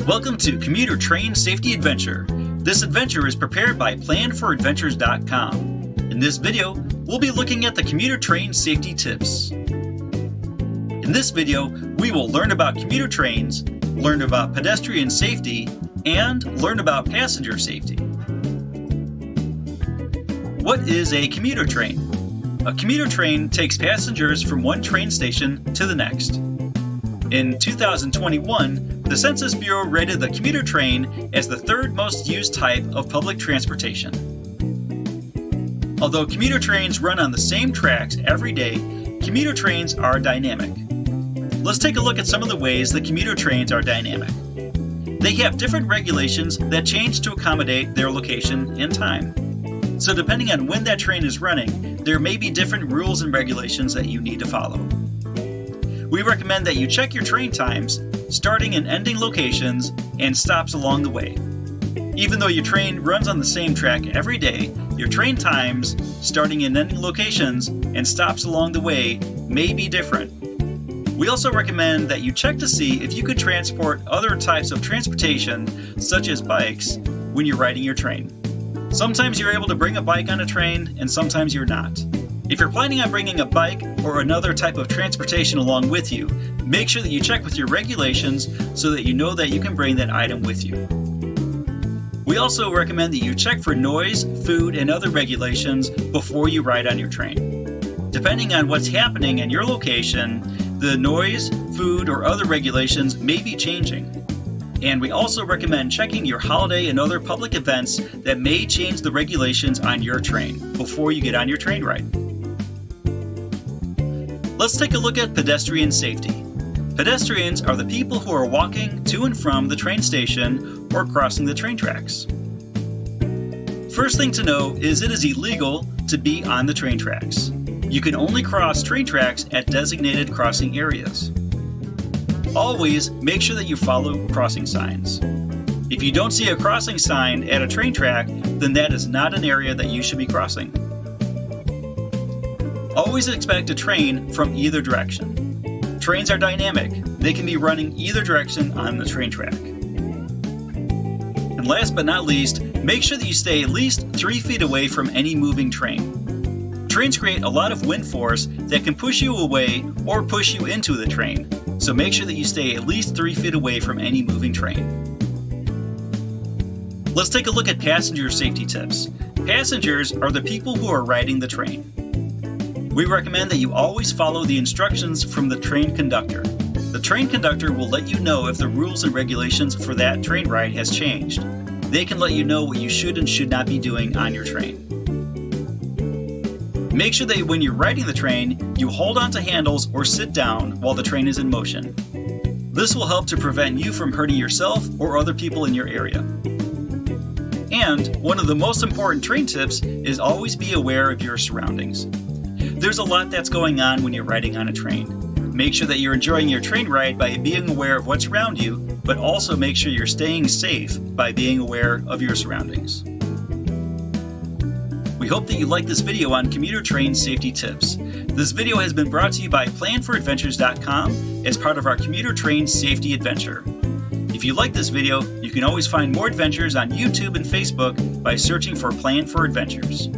Welcome to Commuter Train Safety Adventure. This adventure is prepared by planforadventures.com. In this video, we'll be looking at the commuter train safety tips. In this video, we will learn about commuter trains, learn about pedestrian safety, and learn about passenger safety. What is a commuter train? A commuter train takes passengers from one train station to the next. In 2021, the Census Bureau rated the commuter train as the third most used type of public transportation. Although commuter trains run on the same tracks every day, commuter trains are dynamic. Let's take a look at some of the ways that commuter trains are dynamic. They have different regulations that change to accommodate their location and time. So depending on when that train is running, there may be different rules and regulations that you need to follow. We recommend that you check your train times, starting and ending locations, and stops along the way. Even though your train runs on the same track every day, your train times, starting and ending locations, and stops along the way may be different. We also recommend that you check to see if you could transport other types of transportation, such as bikes, when you're riding your train. Sometimes you're able to bring a bike on a train, and sometimes you're not. If you're planning on bringing a bike or another type of transportation along with you, make sure that you check with your regulations so that you know that you can bring that item with you. We also recommend that you check for noise, food, and other regulations before you ride on your train. Depending on what's happening in your location, the noise, food, or other regulations may be changing. And we also recommend checking your holiday and other public events that may change the regulations on your train before you get on your train ride. Let's take a look at pedestrian safety. Pedestrians are the people who are walking to and from the train station or crossing the train tracks. First thing to know is it is illegal to be on the train tracks. You can only cross train tracks at designated crossing areas. Always make sure that you follow crossing signs. If you don't see a crossing sign at a train track, then that is not an area that you should be crossing. Always expect a train from either direction. Trains are dynamic. They can be running either direction on the train track. And last but not least, make sure that you stay at least 3 feet away from any moving train. Trains create a lot of wind force that can push you away or push you into the train, so make sure that you stay at least 3 feet away from any moving train. Let's take a look at passenger safety tips. Passengers are the people who are riding the train. We recommend that you always follow the instructions from the train conductor. The train conductor will let you know if the rules and regulations for that train ride has changed. They can let you know what you should and should not be doing on your train. Make sure that when you're riding the train, you hold onto handles or sit down while the train is in motion. This will help to prevent you from hurting yourself or other people in your area. And one of the most important train tips is always be aware of your surroundings. There's a lot that's going on when you're riding on a train. Make sure that you're enjoying your train ride by being aware of what's around you, but also make sure you're staying safe by being aware of your surroundings. We hope that you like this video on commuter train safety tips. This video has been brought to you by planforadventures.com as part of our commuter train safety adventure. If you like this video, you can always find more adventures on YouTube and Facebook by searching for Plan for Adventures.